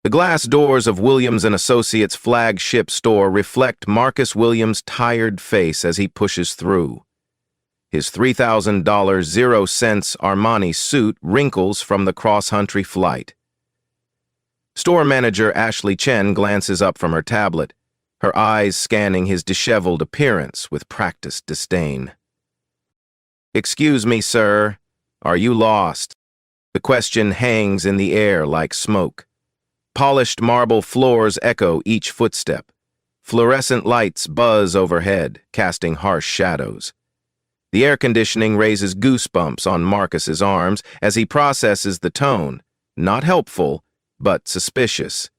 The glass doors of Williams & Associates' flagship store reflect Marcus Williams' tired face as he pushes through. His $3,000 zero-cents Armani suit wrinkles from the cross-country flight. Store manager Ashley Chen glances up from her tablet, her eyes scanning his disheveled appearance with practiced disdain. "Excuse me, sir. Are you lost?" The question hangs in the air like smoke. Polished marble floors echo each footstep. Fluorescent lights buzz overhead, casting harsh shadows. The air conditioning raises goosebumps on Marcus's arms as he processes the tone, not helpful, but suspicious.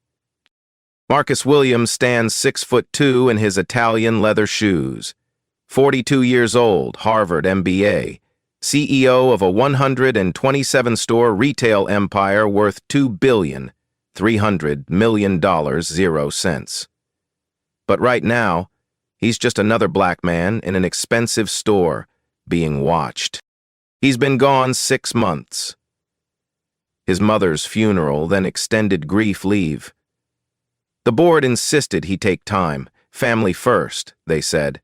Marcus Williams stands 6'2" in his Italian leather shoes. 42 years old, Harvard MBA, CEO of a 127-store retail empire worth $2.3 billion zero cents. But right now, he's just another black man in an expensive store being watched. He's been gone 6 months. His mother's funeral, then extended grief leave. The board insisted he take time. Family first, they said.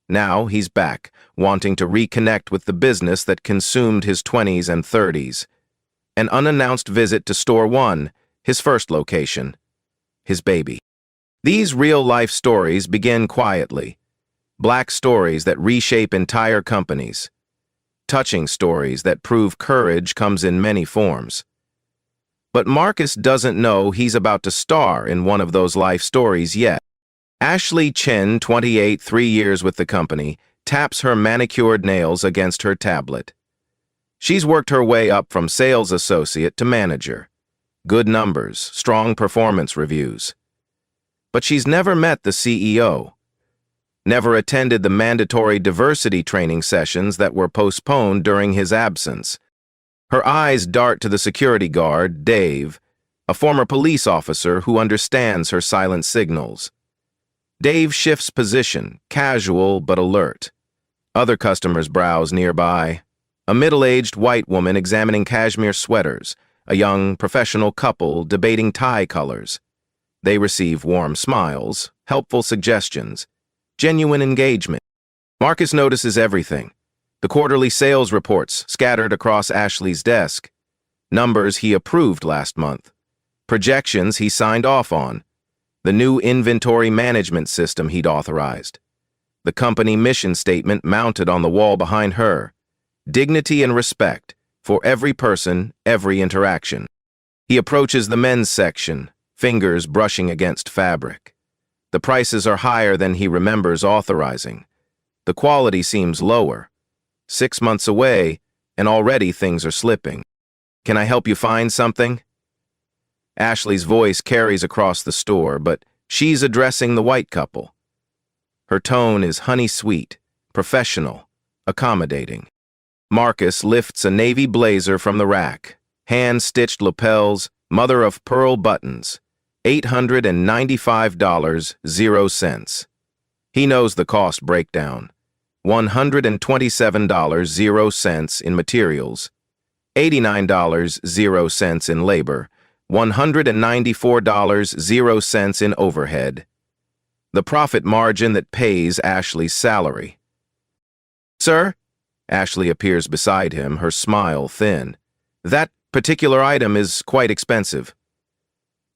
Now he's back, wanting to reconnect with the business that consumed his 20s and 30s. An unannounced visit to Store One, his first location. His baby. These real-life stories begin quietly. Black stories that reshape entire companies. Touching stories that prove courage comes in many forms. But Marcus doesn't know he's about to star in one of those life stories yet. Ashley Chen, 28, 3 years with the company, taps her manicured nails against her tablet. She's worked her way up from sales associate to manager. Good numbers, strong performance reviews. But she's never met the CEO. Never attended the mandatory diversity training sessions that were postponed during his absence. Her eyes dart to the security guard, Dave, a former police officer who understands her silent signals. Dave shifts position, casual but alert. Other customers browse nearby. A middle-aged white woman examining cashmere sweaters, a young professional couple debating tie colors. They receive warm smiles, helpful suggestions, genuine engagement. Marcus notices everything. The quarterly sales reports scattered across Ashley's desk. Numbers he approved last month. Projections he signed off on. The new inventory management system he'd authorized. The company mission statement mounted on the wall behind her. Dignity and respect for every person, every interaction. He approaches the men's section, fingers brushing against fabric. The prices are higher than he remembers authorizing. The quality seems lower. 6 months away, and already things are slipping. "Can I help you find something?" Ashley's voice carries across the store, but she's addressing the white couple. Her tone is honey-sweet, professional, accommodating. Marcus lifts a navy blazer from the rack, hand-stitched lapels, mother-of-pearl buttons, $895 zero cents. He knows the cost breakdown. $127 zero cents in materials, $89 zero cents in labor, $194 zero cents in overhead. The profit margin that pays Ashley's salary. "Sir?" Ashley appears beside him, her smile thin. "That particular item is quite expensive.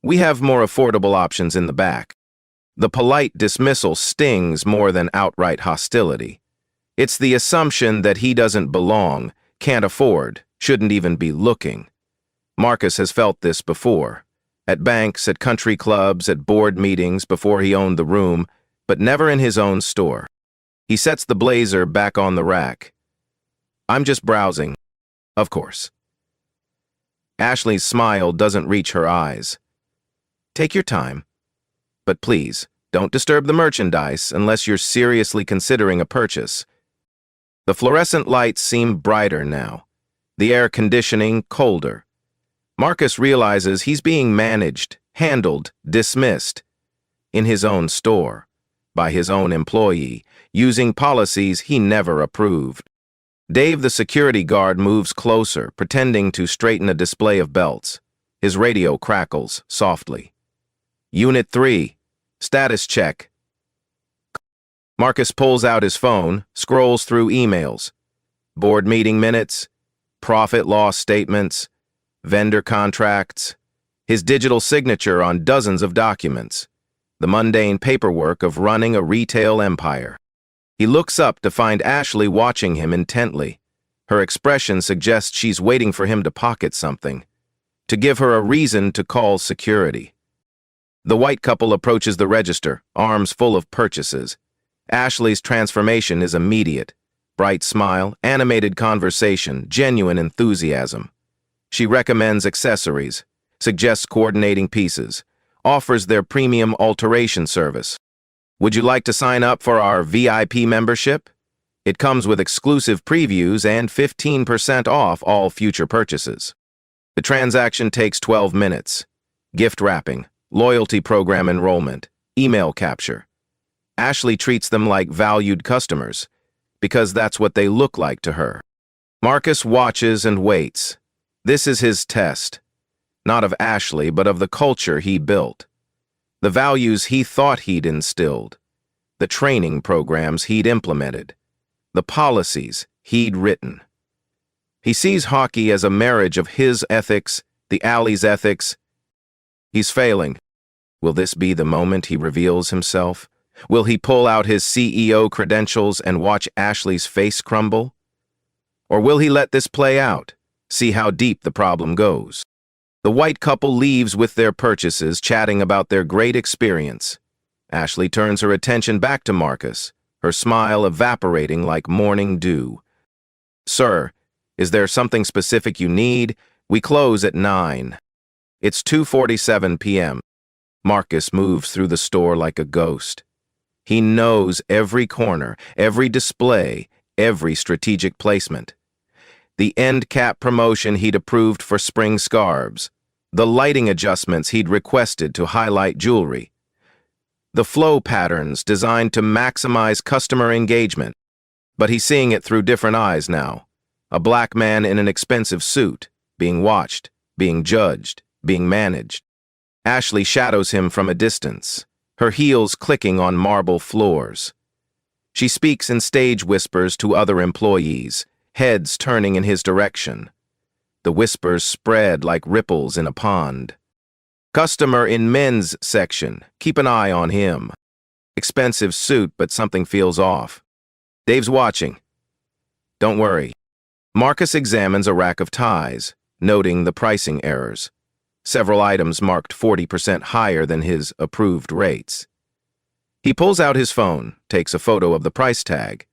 We have more affordable options in the back." The polite dismissal stings more than outright hostility. It's the assumption that he doesn't belong, can't afford, shouldn't even be looking. Marcus has felt this before. At banks, at country clubs, at board meetings before he owned the room, but never in his own store. He sets the blazer back on the rack. "I'm just browsing." "Of course." Ashley's smile doesn't reach her eyes. "Take your time. But please, don't disturb the merchandise unless you're seriously considering a purchase." The fluorescent lights seem brighter now, the air conditioning colder. Marcus realizes he's being managed, handled, dismissed. In his own store, by his own employee, using policies he never approved. Dave the security guard moves closer, pretending to straighten a display of belts. His radio crackles softly. Unit 3, status check. Marcus pulls out his phone, scrolls through emails. Board meeting minutes, profit loss statements, vendor contracts, his digital signature on dozens of documents, the mundane paperwork of running a retail empire. He looks up to find Ashley watching him intently. Her expression suggests she's waiting for him to pocket something, to give her a reason to call security. The white couple approaches the register, arms full of purchases. Ashley's transformation is immediate. Bright smile, animated conversation, genuine enthusiasm. She recommends accessories, suggests coordinating pieces, offers their premium alteration service. Would you like to sign up for our VIP membership? It comes with exclusive previews and 15% off all future purchases. The transaction takes 12 minutes. Gift wrapping, loyalty program enrollment, email capture. Ashley treats them like valued customers, because that's what they look like to her. Marcus watches and waits. This is his test, not of Ashley, but of the culture he built, the values he thought he'd instilled, the training programs he'd implemented, the policies he'd written. He sees hockey as a marriage of his ethics, the alley's ethics. He's failing. Will this be the moment he reveals himself? Will he pull out his CEO credentials and watch Ashley's face crumble? Or will he let this play out, see how deep the problem goes? The white couple leaves with their purchases, chatting about their great experience. Ashley turns her attention back to Marcus, her smile evaporating like morning dew. Sir, is there something specific you need? We close at 9. It's 2:47 p.m. Marcus moves through the store like a ghost. He knows every corner, every display, every strategic placement. The end cap promotion he'd approved for spring scarves, the lighting adjustments he'd requested to highlight jewelry, the flow patterns designed to maximize customer engagement. But he's seeing it through different eyes now. A black man in an expensive suit, being watched, being judged, being managed. Ashley shadows him from a distance, her heels clicking on marble floors. She speaks in stage whispers to other employees, heads turning in his direction. The whispers spread like ripples in a pond. Customer in men's section, keep an eye on him. Expensive suit, but something feels off. Dave's watching. Don't worry. Marcus examines a rack of ties, noting the pricing errors. Several items marked 40% higher than his approved rates. He pulls out his phone, takes a photo of the price tag.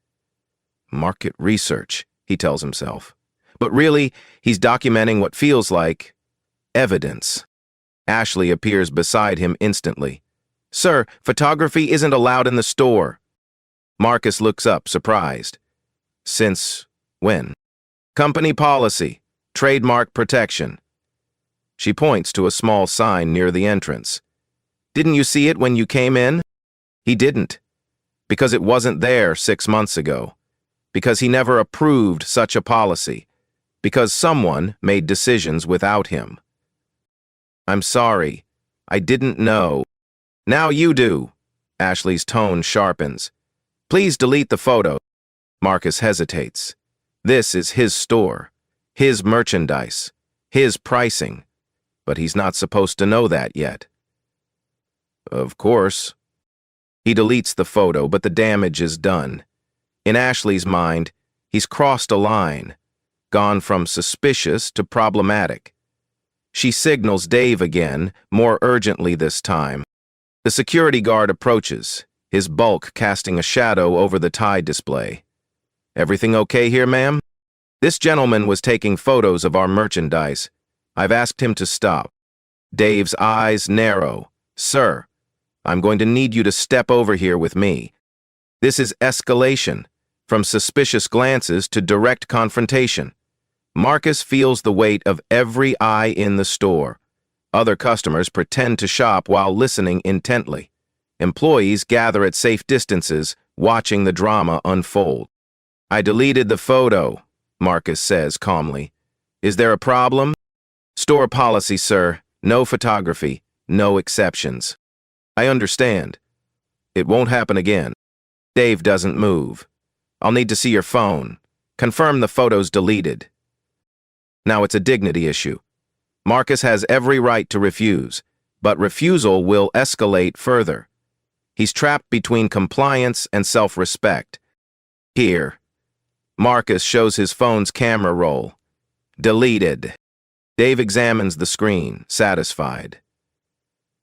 Market research, he tells himself. But really, he's documenting what feels like evidence. Ashley appears beside him instantly. Sir, photography isn't allowed in the store. Marcus looks up, surprised. Since when? Company policy, trademark protection. She points to a small sign near the entrance. Didn't you see it when you came in? He didn't, because it wasn't there 6 months ago, because he never approved such a policy, because someone made decisions without him. I'm sorry. I didn't know. Now you do. Ashley's tone sharpens. Please delete the photo. Marcus hesitates. This is his store, his merchandise, his pricing. But he's not supposed to know that yet. Of course. He deletes the photo, but the damage is done. In Ashley's mind, he's crossed a line, gone from suspicious to problematic. She signals Dave again, more urgently this time. The security guard approaches, his bulk casting a shadow over the tie display. Everything okay here, ma'am? This gentleman was taking photos of our merchandise. I've asked him to stop. Dave's eyes narrow. Sir, I'm going to need you to step over here with me. This is escalation, from suspicious glances to direct confrontation. Marcus feels the weight of every eye in the store. Other customers pretend to shop while listening intently. Employees gather at safe distances, watching the drama unfold. I deleted the photo, Marcus says calmly. Is there a problem? Store policy, sir. No photography. No exceptions. I understand. It won't happen again. Dave doesn't move. I'll need to see your phone. Confirm the photo's deleted. Now it's a dignity issue. Marcus has every right to refuse, but refusal will escalate further. He's trapped between compliance and self-respect. Here. Marcus shows his phone's camera roll. Deleted. Dave examines the screen, satisfied.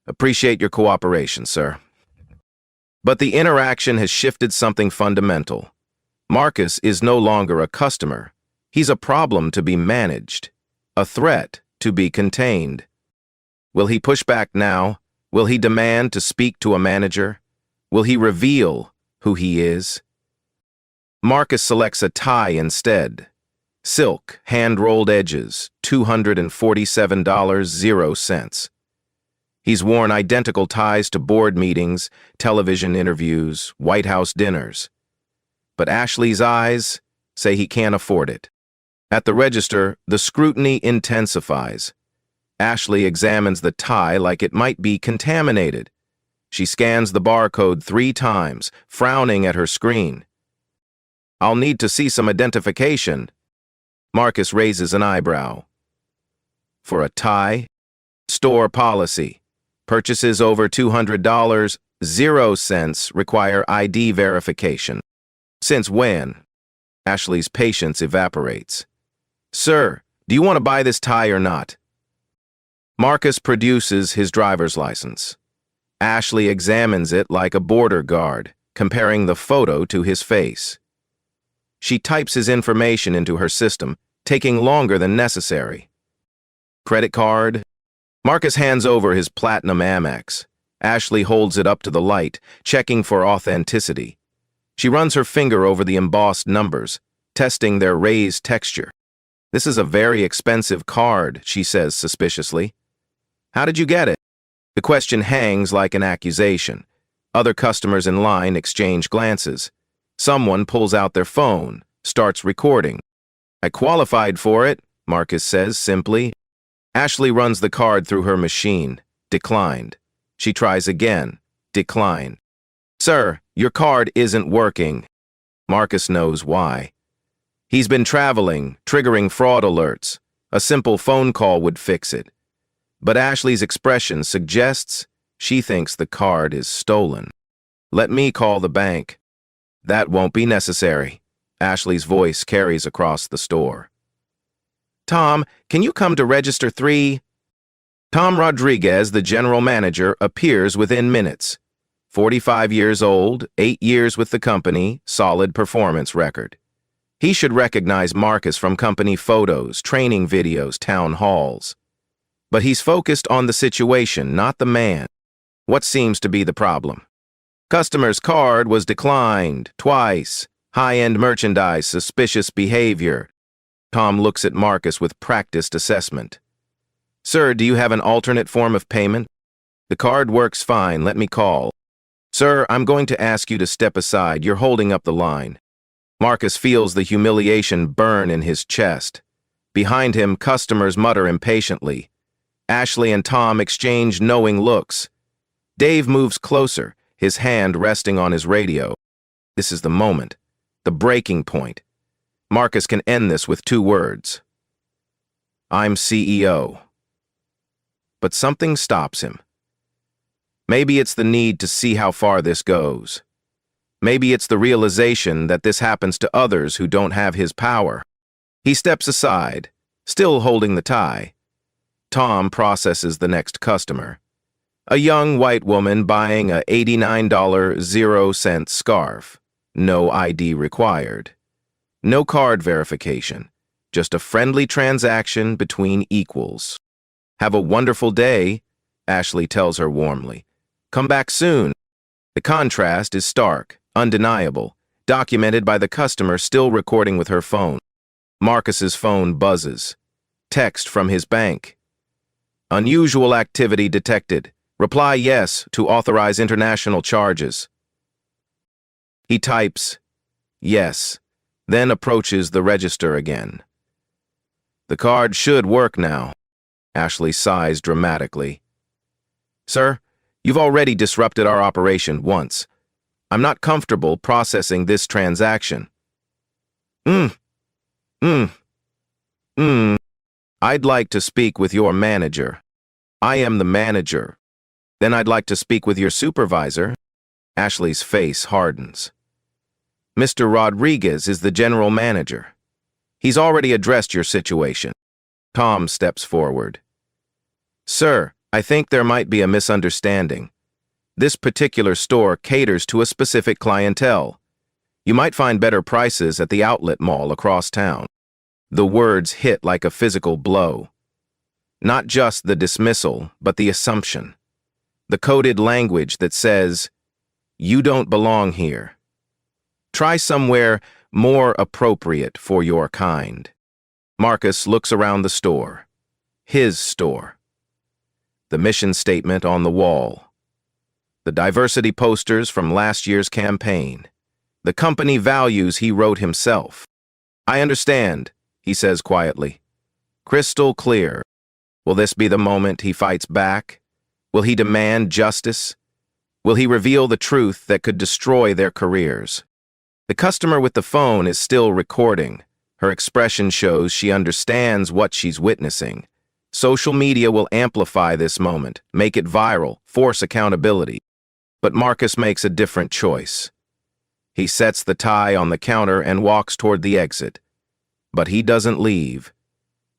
Appreciate your cooperation, sir. But the interaction has shifted something fundamental. Marcus is no longer a customer. He's a problem to be managed, a threat to be contained. Will he push back now? Will he demand to speak to a manager? Will he reveal who he is? Marcus selects a tie instead. Silk, hand-rolled edges, $247.00. He's worn identical ties to board meetings, television interviews, White House dinners. But Ashley's eyes say he can't afford it. At the register, the scrutiny intensifies. Ashley examines the tie like it might be contaminated. She scans the barcode 3 times, frowning at her screen. I'll need to see some identification. Marcus raises an eyebrow. For a tie? Store policy. Purchases over $200, 0 cents require ID verification. Since when? Ashley's patience evaporates. Sir, do you want to buy this tie or not? Marcus produces his driver's license. Ashley examines it like a border guard, comparing the photo to his face. She types his information into her system, taking longer than necessary. Credit card? Marcus hands over his platinum Amex. Ashley holds it up to the light, checking for authenticity. She runs her finger over the embossed numbers, testing their raised texture. This is a very expensive card, she says suspiciously. How did you get it? The question hangs like an accusation. Other customers in line exchange glances. Someone pulls out their phone, starts recording. I qualified for it, Marcus says simply. Ashley runs the card through her machine. Declined. She tries again. Decline. Sir, your card isn't working. Marcus knows why. He's been traveling, triggering fraud alerts. A simple phone call would fix it. But Ashley's expression suggests she thinks the card is stolen. Let me call the bank. That won't be necessary. Ashley's voice carries across the store. Tom, can you come to Register 3? Tom Rodriguez, the general manager, appears within minutes. 45 years old, 8 years with the company, solid performance record. He should recognize Marcus from company photos, training videos, town halls. But he's focused on the situation, not the man. What seems to be the problem? Customer's card was declined, twice. High-end merchandise, suspicious behavior. Tom looks at Marcus with practiced assessment. Sir, do you have an alternate form of payment? The card works fine, let me call. Sir, I'm going to ask you to step aside, you're holding up the line. Marcus feels the humiliation burn in his chest. Behind him, customers mutter impatiently. Ashley and Tom exchange knowing looks. Dave moves closer, his hand resting on his radio. This is the moment, the breaking point. Marcus can end this with 2 words. I'm CEO. But something stops him. Maybe it's the need to see how far this goes. Maybe it's the realization that this happens to others who don't have his power. He steps aside, still holding the tie. Tom processes the next customer. A young white woman buying a $89 0 cent scarf. No ID required. No card verification, just a friendly transaction between equals. Have a wonderful day, Ashley tells her warmly. Come back soon. The contrast is stark, undeniable, documented by the customer still recording with her phone. Marcus's phone buzzes. Text from his bank. Unusual activity detected. Reply yes to authorize international charges. He types, yes, then approaches the register again. The card should work now. Ashley sighs dramatically. Sir, you've already disrupted our operation once. I'm not comfortable processing this transaction. I'd like to speak with your manager. I am the manager. Then I'd like to speak with your supervisor. Ashley's face hardens. Mr. Rodriguez is the general manager. He's already addressed your situation. Tom steps forward. Sir, I think there might be a misunderstanding. This particular store caters to a specific clientele. You might find better prices at the outlet mall across town. The words hit like a physical blow. Not just the dismissal, but the assumption. The coded language that says, you don't belong here. Try somewhere more appropriate for your kind. Marcus looks around the store. His store. The mission statement on the wall. The diversity posters from last year's campaign. The company values he wrote himself. I understand, he says quietly. Crystal clear. Will this be the moment he fights back? Will he demand justice? Will he reveal the truth that could destroy their careers? The customer with the phone is still recording. Her expression shows she understands what she's witnessing. Social media will amplify this moment, make it viral, force accountability. But Marcus makes a different choice. He sets the tie on the counter and walks toward the exit. But he doesn't leave.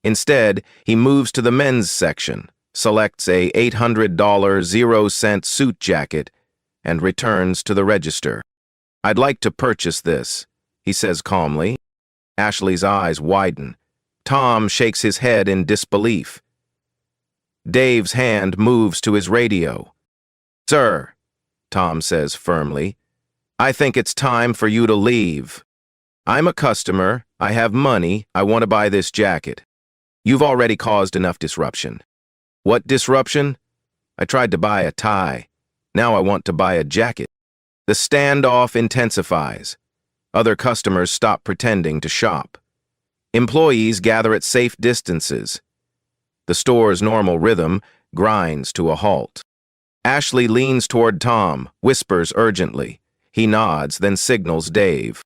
Instead, he moves to the men's section, selects a $800 0-cent suit jacket, and returns to the register. I'd like to purchase this, he says calmly. Ashley's eyes widen. Tom shakes his head in disbelief. Dave's hand moves to his radio. Sir, Tom says firmly, I think it's time for you to leave. I'm a customer, I have money, I want to buy this jacket. You've already caused enough disruption. What disruption? I tried to buy a tie. Now I want to buy a jacket. The standoff intensifies. Other customers stop pretending to shop. Employees gather at safe distances. The store's normal rhythm grinds to a halt. Ashley leans toward Tom, whispers urgently. He nods, then signals Dave.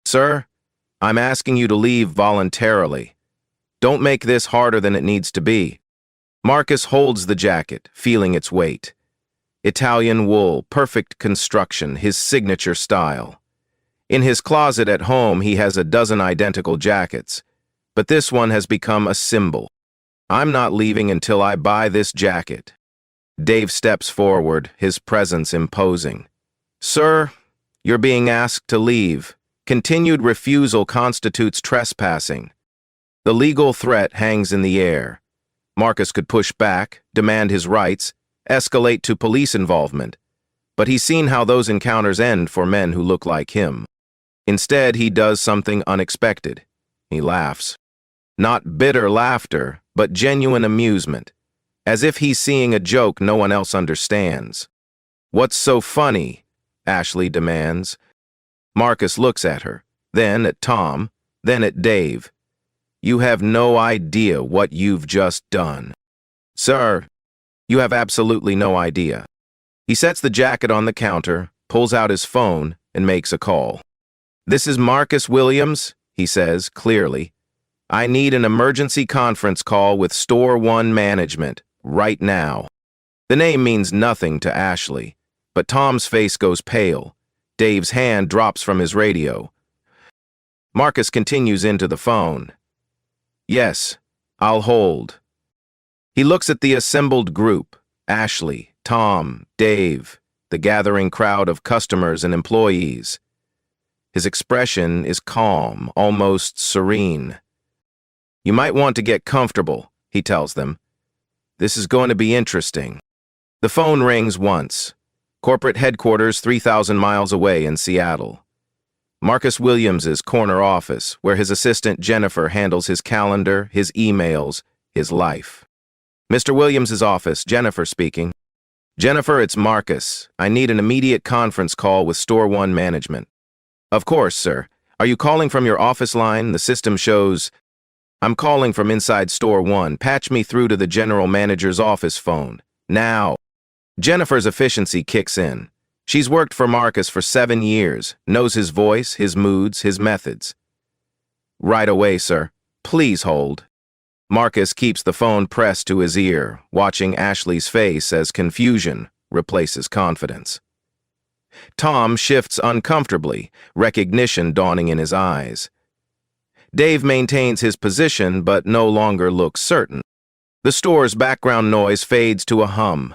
Sir, I'm asking you to leave voluntarily. Don't make this harder than it needs to be. Marcus holds the jacket, feeling its weight. Italian wool, perfect construction, his signature style. In his closet at home, he has a dozen identical jackets, but this one has become a symbol. I'm not leaving until I buy this jacket. Dave steps forward, his presence imposing. Sir, you're being asked to leave. Continued refusal constitutes trespassing. The legal threat hangs in the air. Marcus could push back, demand his rights, escalate to police involvement. But he's seen how those encounters end for men who look like him. Instead, he does something unexpected. He laughs. Not bitter laughter, but genuine amusement. As if he's seeing a joke no one else understands. What's so funny? Ashley demands. Marcus looks at her, then at Tom, then at Dave. You have no idea what you've just done. Sir, you have absolutely no idea. He sets the jacket on the counter, pulls out his phone, and makes a call. This is Marcus Williams, he says, clearly. I need an emergency conference call with Store One management, right now. The name means nothing to Ashley, but Tom's face goes pale. Dave's hand drops from his radio. Marcus continues into the phone. Yes, I'll hold. He looks at the assembled group, Ashley, Tom, Dave, the gathering crowd of customers and employees. His expression is calm, almost serene. You might want to get comfortable, he tells them. This is going to be interesting. The phone rings once. Corporate headquarters 3,000 miles away in Seattle. Marcus Williams's corner office, where his assistant Jennifer handles his calendar, his emails, his life. Mr. Williams's office, Jennifer speaking. Jennifer, it's Marcus. I need an immediate conference call with Store One management. Of course, sir. Are you calling from your office line? The system shows... I'm calling from inside store 1. Patch me through to the general manager's office phone. Now. Jennifer's efficiency kicks in. She's worked for Marcus for 7 years, knows his voice, his moods, his methods. Right away, sir. Please hold. Marcus keeps the phone pressed to his ear, watching Ashley's face as confusion replaces confidence. Tom shifts uncomfortably, recognition dawning in his eyes. Dave maintains his position but no longer looks certain. The store's background noise fades to a hum.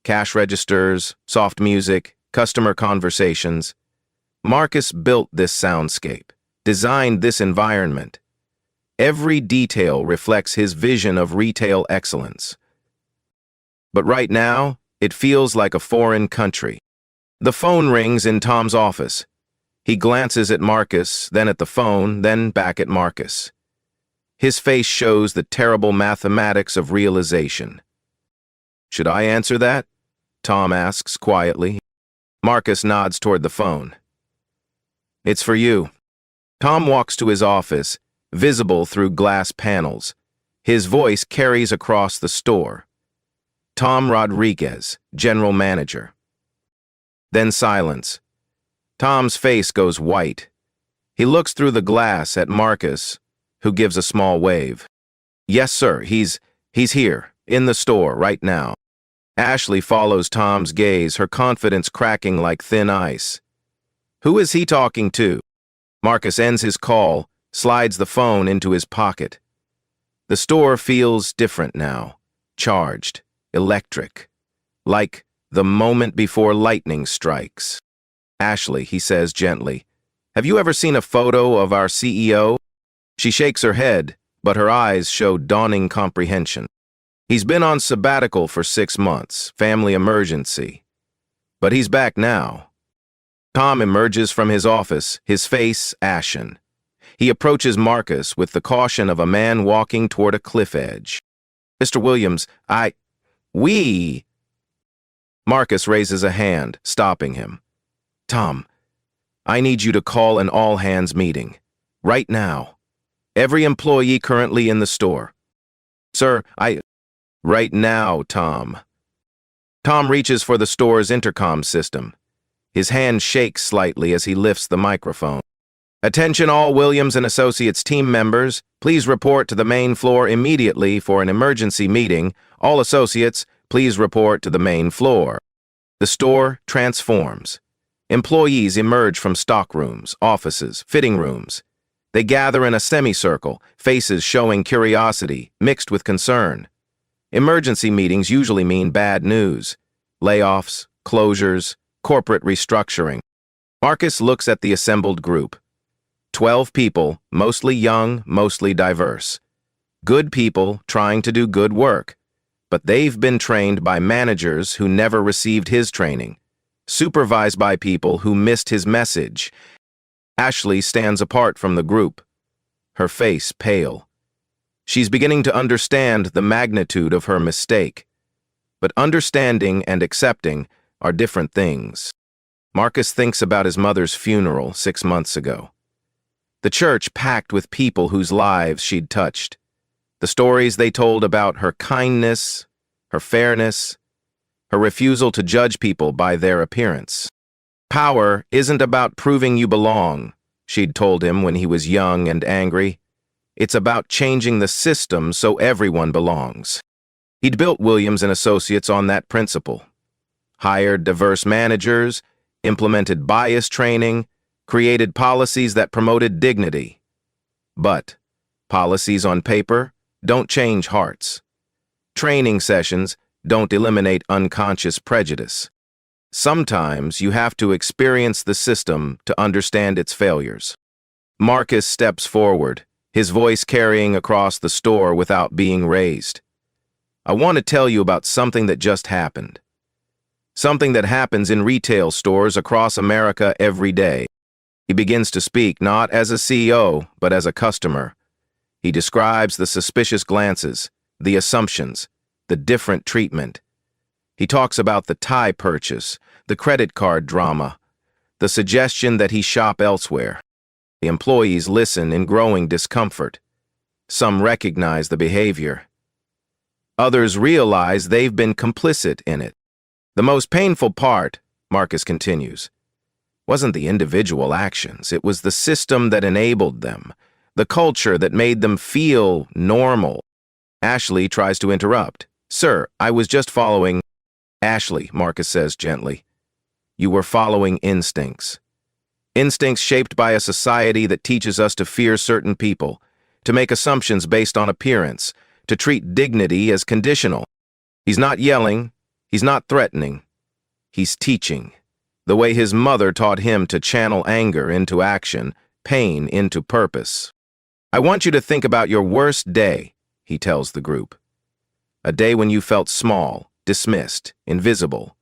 Cash registers, soft music, customer conversations. Marcus built this soundscape, designed this environment. Every detail reflects his vision of retail excellence. But right now, it feels like a foreign country. The phone rings in Tom's office. He glances at Marcus, then at the phone, then back at Marcus. His face shows the terrible mathematics of realization. Should I answer that? Tom asks quietly. Marcus nods toward the phone. It's for you. Tom walks to his office, visible through glass panels. His voice carries across the store. Tom Rodriguez, general manager. Then silence. Tom's face goes white. He looks through the glass at Marcus, who gives a small wave. Yes, sir, he's here, in the store, right now. Ashley follows Tom's gaze, her confidence cracking like thin ice. Who is he talking to? Marcus ends his call, slides the phone into his pocket. The store feels different now, charged, electric, like the moment before lightning strikes. Ashley, he says gently, have you ever seen a photo of our CEO? She shakes her head, but her eyes show dawning comprehension. He's been on sabbatical for 6 months, family emergency. But he's back now. Tom emerges from his office, his face ashen. He approaches Marcus with the caution of a man walking toward a cliff edge. Mr. Williams, Marcus raises a hand, stopping him. Tom, I need you to call an all-hands meeting. Right now. Every employee currently in the store. Sir, Right now, Tom. Tom reaches for the store's intercom system. His hand shakes slightly as he lifts the microphone. Attention all Williams & Associates team members, please report to the main floor immediately for an emergency meeting. All associates, please report to the main floor. The store transforms. Employees emerge from stockrooms, offices, fitting rooms. They gather in a semicircle, faces showing curiosity, mixed with concern. Emergency meetings usually mean bad news. Layoffs, closures, corporate restructuring. Marcus looks at the assembled group. 12 people, mostly young, mostly diverse. Good people trying to do good work. But they've been trained by managers who never received his training. Supervised by people who missed his message. Ashley stands apart from the group, her face pale. She's beginning to understand the magnitude of her mistake. But understanding and accepting are different things. Marcus thinks about his mother's funeral 6 months ago. The church packed with people whose lives she'd touched. The stories they told about her kindness, her fairness, her refusal to judge people by their appearance. Power isn't about proving you belong, she'd told him when he was young and angry. It's about changing the system so everyone belongs. He'd built Williams & Associates on that principle. Hired diverse managers, implemented bias training, created policies that promoted dignity. But policies on paper don't change hearts. Training sessions don't eliminate unconscious prejudice. Sometimes you have to experience the system to understand its failures. Marcus steps forward, his voice carrying across the store without being raised. I want to tell you about something that just happened. Something that happens in retail stores across America every day. He begins to speak not as a CEO, but as a customer. He describes the suspicious glances, the assumptions, the different treatment. He talks about the tie purchase, the credit card drama, the suggestion that he shop elsewhere. The employees listen in growing discomfort. Some recognize the behavior. Others realize they've been complicit in it. The most painful part, Marcus continues, wasn't the individual actions. It was the system that enabled them, the culture that made them feel normal. Ashley tries to interrupt. Sir, I was just following. Ashley, Marcus says gently, you were following instincts. Instincts shaped by a society that teaches us to fear certain people, to make assumptions based on appearance, to treat dignity as conditional. He's not yelling, he's not threatening, he's teaching. The way his mother taught him to channel anger into action, pain into purpose. I want you to think about your worst day, he tells the group. A day when you felt small, dismissed, invisible.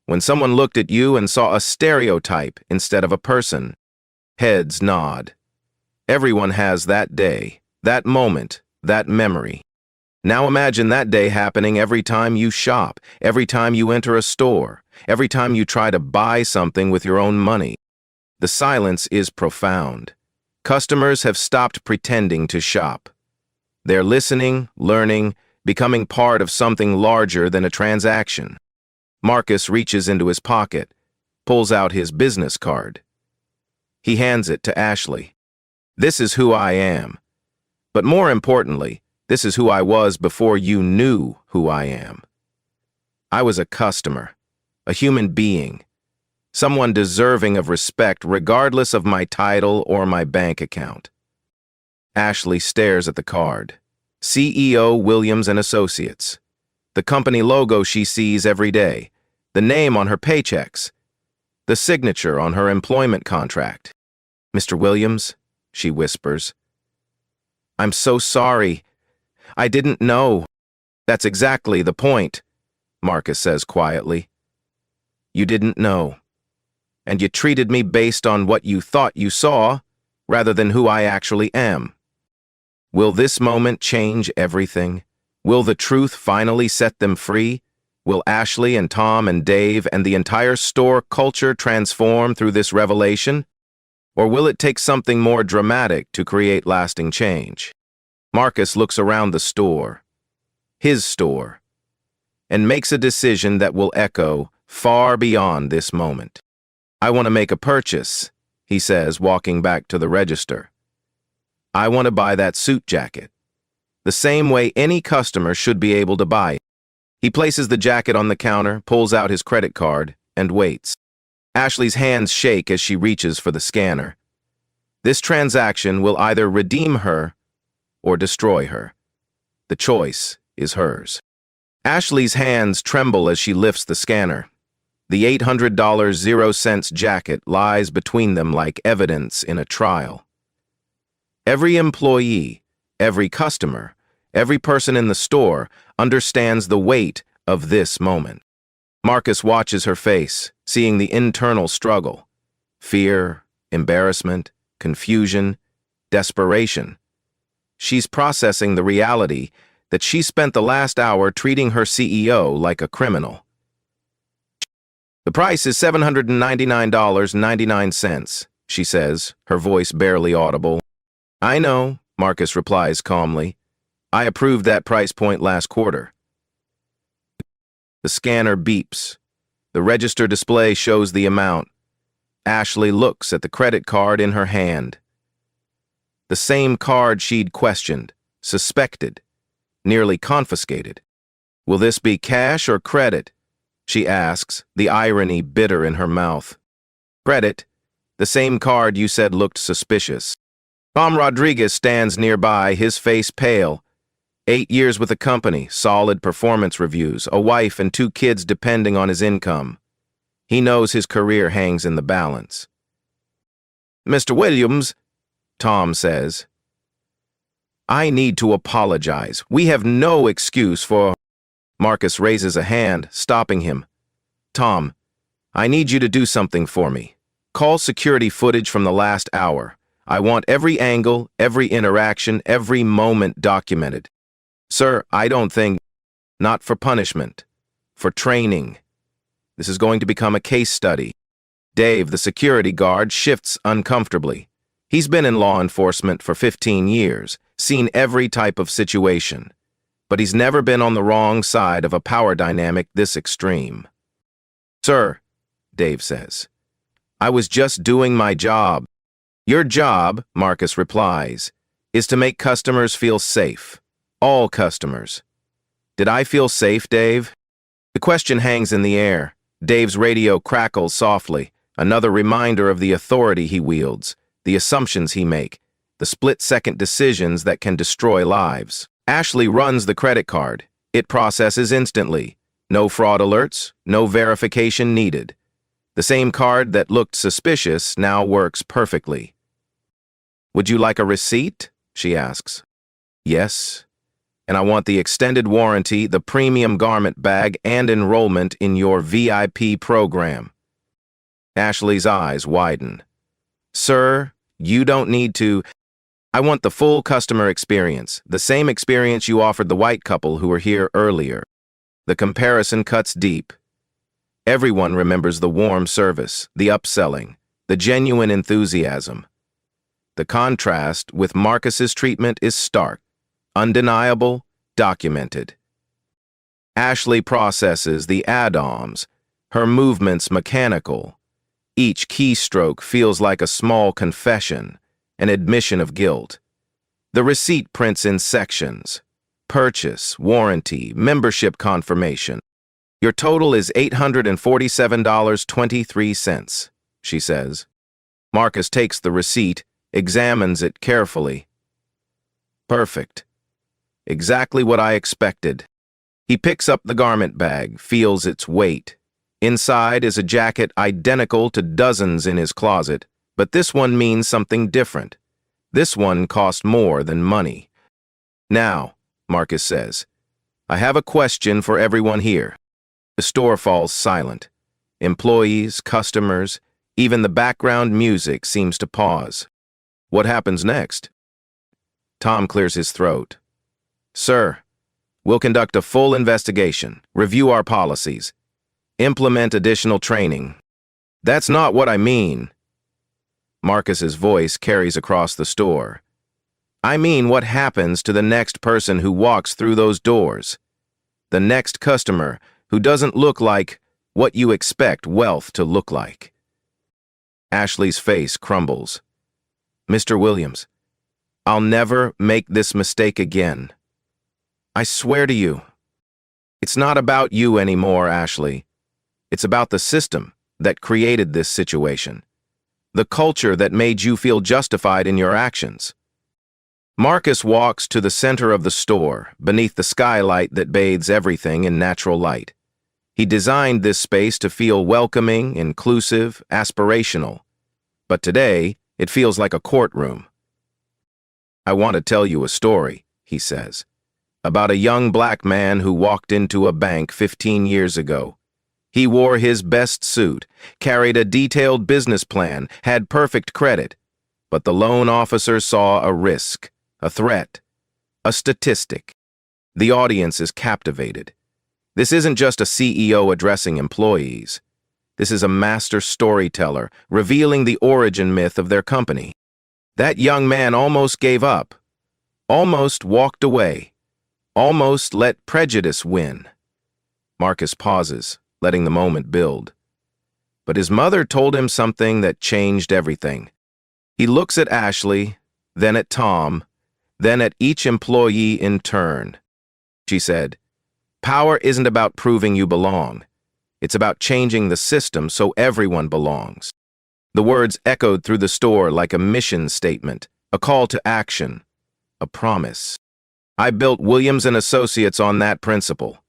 When someone looked at you and saw a stereotype instead of a person. Heads nod. Everyone has that day, that moment, that memory. Now imagine that day happening every time you shop, every time you enter a store, every time you try to buy something with your own money. The silence is profound. Customers have stopped pretending to shop. They're listening, learning, becoming part of something larger than a transaction. Marcus reaches into his pocket, pulls out his business card. He hands it to Ashley. This is who I am. But more importantly, this is who I was before you knew who I am. I was a customer, a human being, someone deserving of respect regardless of my title or my bank account. Ashley stares at the card. CEO Williams & Associates. The company logo she sees every day. The name on her paychecks. The signature on her employment contract. Mr. Williams, she whispers. I'm so sorry. I didn't know. That's exactly the point, Marcus says quietly. You didn't know. And you treated me based on what you thought you saw, rather than who I actually am. Will this moment change everything? Will the truth finally set them free? Will Ashley and Tom and Dave and the entire store culture transform through this revelation? Or will it take something more dramatic to create lasting change? Marcus looks around the store, his store, and makes a decision that will echo far beyond this moment. I want to make a purchase, he says, walking back to the register. I want to buy that suit jacket, the same way any customer should be able to buy it. He places the jacket on the counter, pulls out his credit card, and waits. Ashley's hands shake as she reaches for the scanner. This transaction will either redeem her or destroy her. The choice is hers. Ashley's hands tremble as she lifts the scanner. The $800 0-cent jacket lies between them like evidence in a trial. Every employee, every customer, every person in the store understands the weight of this moment. Marcus watches her face, seeing the internal struggle. Fear, embarrassment, confusion, desperation. She's processing the reality that she spent the last hour treating her CEO like a criminal. The price is $799.99, she says, her voice barely audible. I know, Marcus replies calmly. I approved that price point last quarter. The scanner beeps. The register display shows the amount. Ashley looks at the credit card in her hand. The same card she'd questioned, suspected, nearly confiscated. Will this be cash or credit? She asks, the irony bitter in her mouth. Credit, the same card you said looked suspicious. Tom Rodriguez stands nearby, his face pale. 8 years with the company, solid performance reviews, a wife and 2 kids depending on his income. He knows his career hangs in the balance. Mr. Williams, Tom says, I need to apologize. We have no excuse for... Marcus raises a hand, stopping him. Tom, I need you to do something for me. Call security footage from the last hour. I want every angle, every interaction, every moment documented. Sir, I don't think... Not for punishment. For training. This is going to become a case study. Dave, the security guard, shifts uncomfortably. He's been in law enforcement for 15 years, seen every type of situation, but he's never been on the wrong side of a power dynamic this extreme. "Sir," Dave says, "I was just doing my job." "Your job," Marcus replies, "is to make customers feel safe. All customers." "Did I feel safe, Dave?" The question hangs in the air. Dave's radio crackles softly, another reminder of the authority he wields, the assumptions he makes, the split-second decisions that can destroy lives. Ashley runs the credit card. It processes instantly. No fraud alerts, no verification needed. The same card that looked suspicious now works perfectly. "Would you like a receipt?" she asks. "Yes. And I want the extended warranty, the premium garment bag, and enrollment in your VIP program." Ashley's eyes widen. "Sir, you don't need to. I want the full customer experience, the same experience you offered the white couple who were here earlier." The comparison cuts deep. Everyone remembers the warm service, the upselling, the genuine enthusiasm. The contrast with Marcus's treatment is stark, undeniable, documented. Ashley processes the add-ons, her movements mechanical. Each keystroke feels like a small confession, an admission of guilt. The receipt prints in sections: purchase, warranty, membership confirmation. "Your total is $847.23, she says. Marcus takes the receipt, examines it carefully. "Perfect. Exactly what I expected." He picks up the garment bag, feels its weight. Inside is a jacket identical to dozens in his closet, but this one means something different. This one cost more than money. "Now," Marcus says, "I have a question for everyone here." The store falls silent. Employees, customers, even the background music seems to pause. What happens next? Tom clears his throat. "Sir, we'll conduct a full investigation, review our policies, implement additional training." "That's not what I mean." Marcus's voice carries across the store. "I mean what happens to the next person who walks through those doors. The next customer who doesn't look like what you expect wealth to look like." Ashley's face crumbles. "Mr. Williams, I'll never make this mistake again. I swear to you." "It's not about you anymore, Ashley. It's about the system that created this situation. The culture that made you feel justified in your actions." Marcus walks to the center of the store, beneath the skylight that bathes everything in natural light. He designed this space to feel welcoming, inclusive, aspirational. But today, it feels like a courtroom. "I want to tell you a story," he says, "about a young black man who walked into a bank 15 years ago. He wore his best suit, carried a detailed business plan, had perfect credit. But the loan officer saw a risk, a threat, a statistic. The audience is captivated. This isn't just a CEO addressing employees. This is a master storyteller revealing the origin myth of their company. That young man almost gave up, almost walked away, almost let prejudice win." Marcus pauses, letting the moment build. But his mother told him something that changed everything. He looks at Ashley, then at Tom, then at each employee in turn. She said, "Power isn't about proving you belong. It's about changing the system so everyone belongs." The words echoed through the store like a mission statement, a call to action, a promise. I built Williams & Associates on that principle.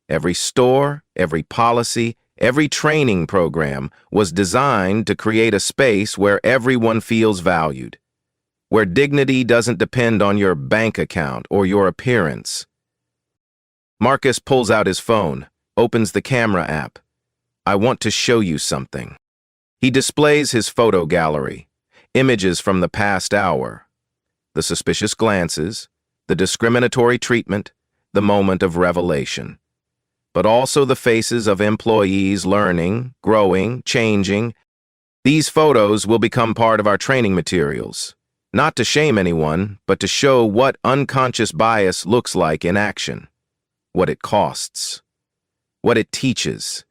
Every store, every policy, every training program was designed to create a space where everyone feels valued, where dignity doesn't depend on your bank account or your appearance. Marcus pulls out his phone, opens the camera app. "I want to show you something." He displays his photo gallery, images from the past hour, the suspicious glances, the discriminatory treatment, the moment of revelation. But also the faces of employees learning, growing, changing. These photos will become part of our training materials. Not to shame anyone, but to show what unconscious bias looks like in action, what it costs, what it teaches.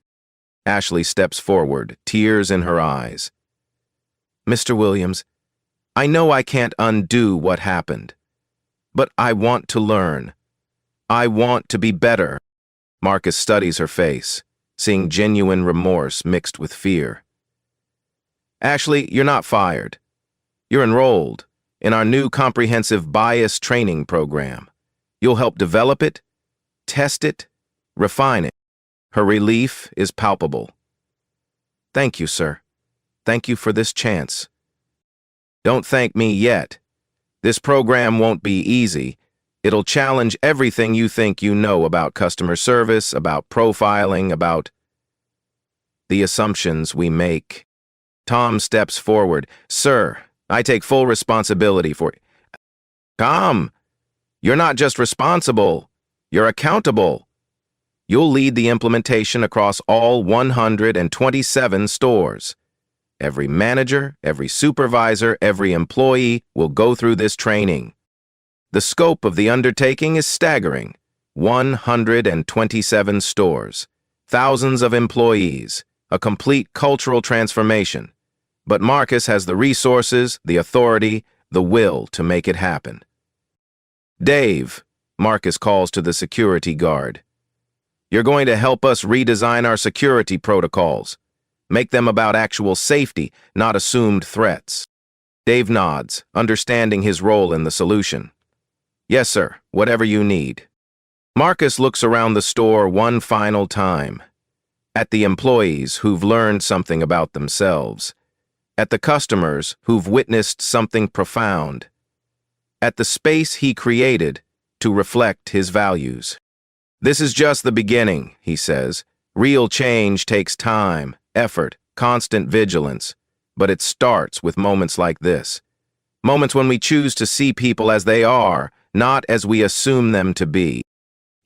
Ashley steps forward, tears in her eyes. Mr. Williams, I know I can't undo what happened, but I want to learn. I want to be better. Marcus studies her face, seeing genuine remorse mixed with fear. Ashley, you're not fired. You're enrolled in our new comprehensive bias training program. You'll help develop it, test it, refine it. Her relief is palpable. Thank you, sir. Thank you for this chance. Don't thank me yet. This program won't be easy. It'll challenge everything you think you know about customer service, about profiling, about the assumptions we make. Tom steps forward. Sir, I take full responsibility for it. Tom, you're not just responsible, you're accountable. You'll lead the implementation across all 127 stores. Every manager, every supervisor, every employee will go through this training. The scope of the undertaking is staggering. 127 stores, thousands of employees, a complete cultural transformation. But Marcus has the resources, the authority, the will to make it happen. Dave, Marcus calls to the security guard. You're going to help us redesign our security protocols. Make them about actual safety, not assumed threats. Dave nods, understanding his role in the solution. Yes, sir, whatever you need. Marcus looks around the store one final time. At the employees who've learned something about themselves. At the customers who've witnessed something profound. At the space he created to reflect his values. This is just the beginning, he says. Real change takes time, effort, constant vigilance, but it starts with moments like this. Moments when we choose to see people as they are, not as we assume them to be.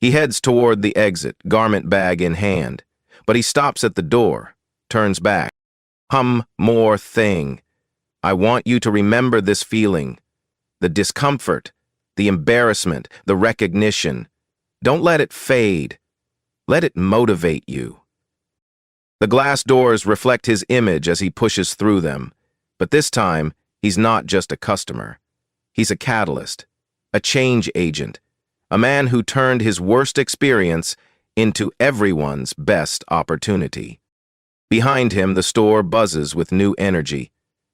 He heads toward the exit, garment bag in hand, but he stops at the door, turns back. More thing. I want you to remember this feeling, the discomfort, the embarrassment, the recognition. Don't let it fade. Let it motivate you. The glass doors reflect his image as he pushes through them, but this time, he's not just a customer. He's a catalyst, a change agent, a man who turned his worst experience into everyone's best opportunity. Behind him, the store buzzes with new energy.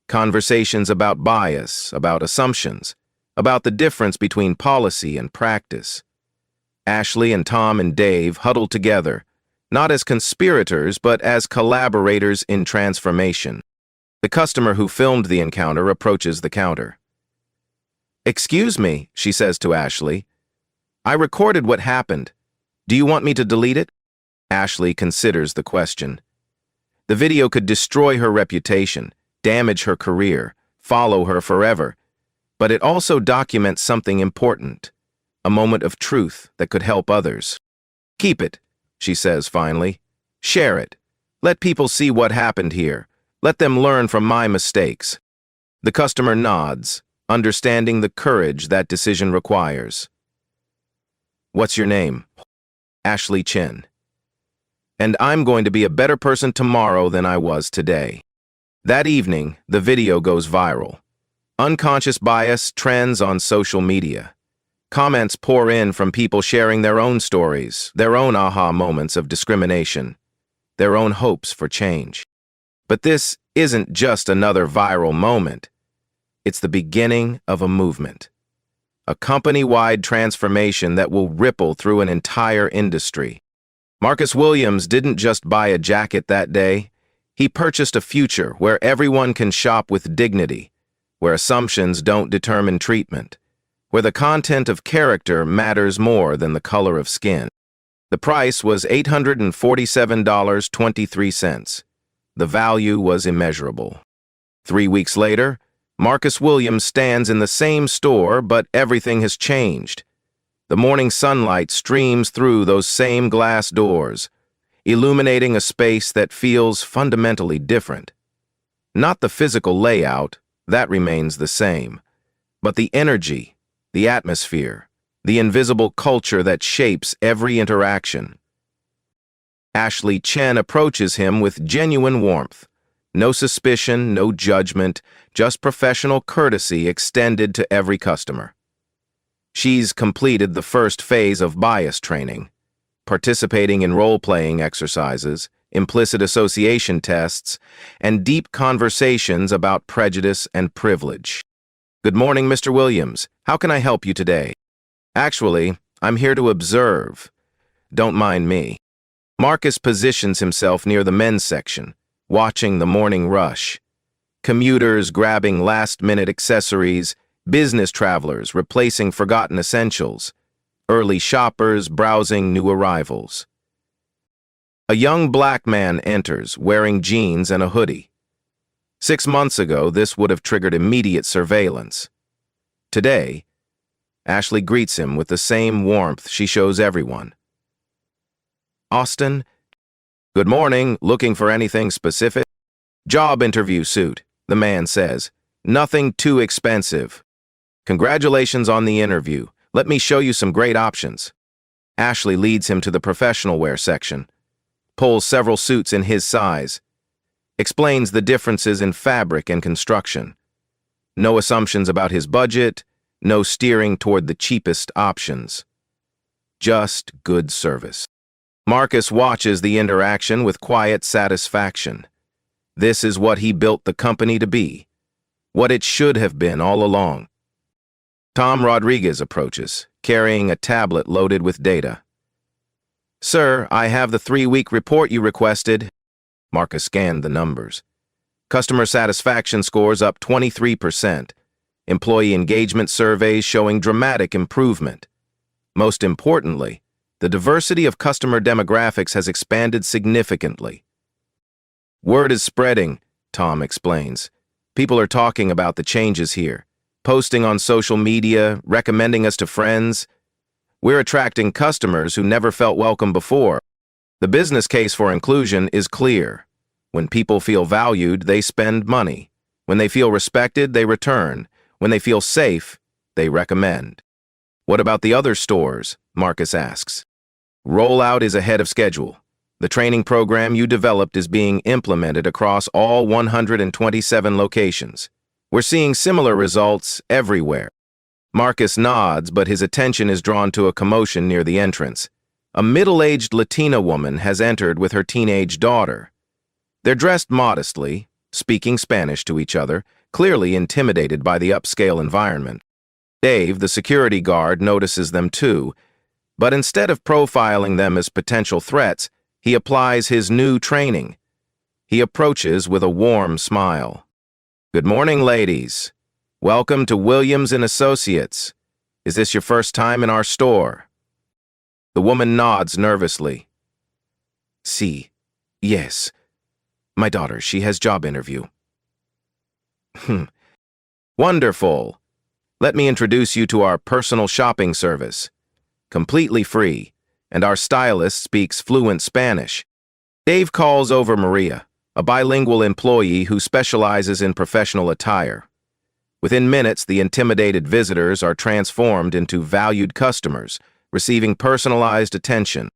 Conversations about bias, about assumptions, about the difference between policy and practice. Ashley and Tom and Dave huddle together, not as conspirators, but as collaborators in transformation. The customer who filmed the encounter approaches the counter. Excuse me, she says to Ashley. I recorded what happened. Do you want me to delete it? Ashley considers the question. The video could destroy her reputation, damage her career, follow her forever, but it also documents something important, a moment of truth that could help others. Keep it, she says finally. Share it. Let people see what happened here. Let them learn from my mistakes. The customer nods, understanding the courage that decision requires. What's your name? Ashley Chin. And I'm going to be a better person tomorrow than I was today. That evening, the video goes viral. Unconscious bias trends on social media. Comments pour in from people sharing their own stories, their own aha moments of discrimination, their own hopes for change. But this isn't just another viral moment. It's the beginning of a movement. A company-wide transformation that will ripple through an entire industry. Marcus Williams didn't just buy a jacket that day. He purchased a future where everyone can shop with dignity, where assumptions don't determine treatment, where the content of character matters more than the color of skin. The price was $847.23. The value was immeasurable. 3 weeks later, Marcus Williams stands in the same store, but everything has changed. The morning sunlight streams through those same glass doors, illuminating a space that feels fundamentally different. Not the physical layout, that remains the same, but the energy, the atmosphere, the invisible culture that shapes every interaction. Ashley Chen approaches him with genuine warmth. No suspicion, no judgment, just professional courtesy extended to every customer. She's completed the first phase of bias training, participating in role-playing exercises, implicit association tests, and deep conversations about prejudice and privilege. Good morning, Mr. Williams. How can I help you today? Actually, I'm here to observe. Don't mind me. Marcus positions himself near the men's section, watching the morning rush. Commuters grabbing last-minute accessories, business travelers replacing forgotten essentials, early shoppers browsing new arrivals. A young black man enters, wearing jeans and a hoodie. 6 months ago, this would have triggered immediate surveillance. Today, Ashley greets him with the same warmth she shows everyone. Austin, good morning, looking for anything specific? Job interview suit, the man says. Nothing too expensive. Congratulations on the interview. Let me show you some great options. Ashley leads him to the professional wear section, pulls several suits in his size, explains the differences in fabric and construction. No assumptions about his budget, no steering toward the cheapest options. Just good service. Marcus watches the interaction with quiet satisfaction. This is what he built the company to be, what it should have been all along. Tom Rodriguez approaches, carrying a tablet loaded with data. Sir, I have the 3-week report you requested. Marcus scanned the numbers. Customer satisfaction scores up 23%. Employee engagement surveys showing dramatic improvement. Most importantly, the diversity of customer demographics has expanded significantly. Word is spreading, Tom explains. People are talking about the changes here, posting on social media, recommending us to friends. We're attracting customers who never felt welcome before. The business case for inclusion is clear. When people feel valued, they spend money. When they feel respected, they return. When they feel safe, they recommend. What about the other stores? Marcus asks. Rollout is ahead of schedule. The training program you developed is being implemented across all 127 locations. We're seeing similar results everywhere. Marcus nods, but his attention is drawn to a commotion near the entrance. A middle-aged Latina woman has entered with her teenage daughter. They're dressed modestly, speaking Spanish to each other, clearly intimidated by the upscale environment. Dave, the security guard, notices them too, but instead of profiling them as potential threats, he applies his new training. He approaches with a warm smile. Good morning, ladies. Welcome to Williams & Associates. Is this your first time in our store? The woman nods nervously. Si. Yes. My daughter, she has job interview. Wonderful. Let me introduce you to our personal shopping service. Completely free, and our stylist speaks fluent Spanish. Dave calls over Maria, a bilingual employee who specializes in professional attire. Within minutes, the intimidated visitors are transformed into valued customers, receiving personalized attention.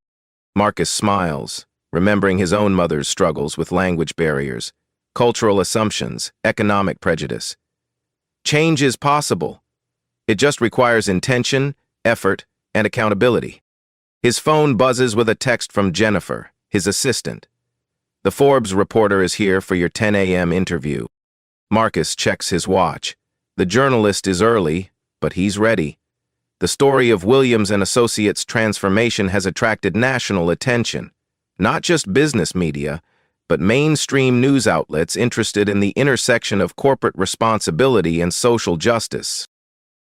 Marcus smiles, remembering his own mother's struggles with language barriers, cultural assumptions, economic prejudice. Change is possible. It just requires intention, effort, and accountability. His phone buzzes with a text from Jennifer, his assistant. The Forbes reporter is here for your 10 a.m. interview. Marcus checks his watch. The journalist is early, but he's ready. The story of Williams & Associates' transformation has attracted national attention, not just business media, but mainstream news outlets interested in the intersection of corporate responsibility and social justice.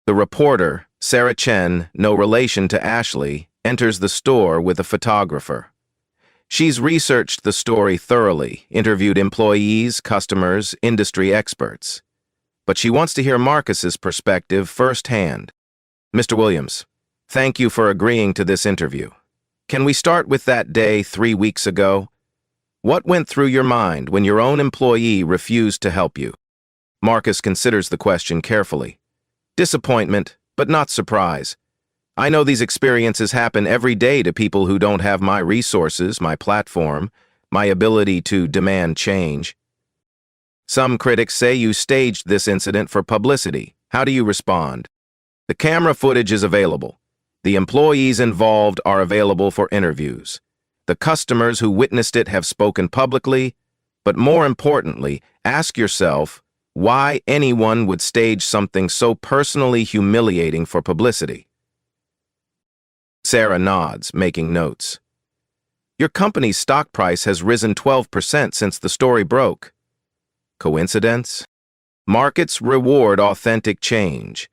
The reporter, Sarah Chen, no relation to Ashley, enters the store with a photographer. She's researched the story thoroughly, interviewed employees, customers, industry experts. But she wants to hear Marcus's perspective firsthand. Mr. Williams, thank you for agreeing to this interview. Can we start with that day 3 weeks ago? What went through your mind when your own employee refused to help you? Marcus considers the question carefully. Disappointment, but not surprise. I know these experiences happen every day to people who don't have my resources, my platform, my ability to demand change. Some critics say you staged this incident for publicity. How do you respond? The camera footage is available. The employees involved are available for interviews. The customers who witnessed it have spoken publicly, but more importantly, ask yourself why anyone would stage something so personally humiliating for publicity. Sarah nods, making notes. Your company's stock price has risen 12% since the story broke. Coincidence? Markets reward authentic change.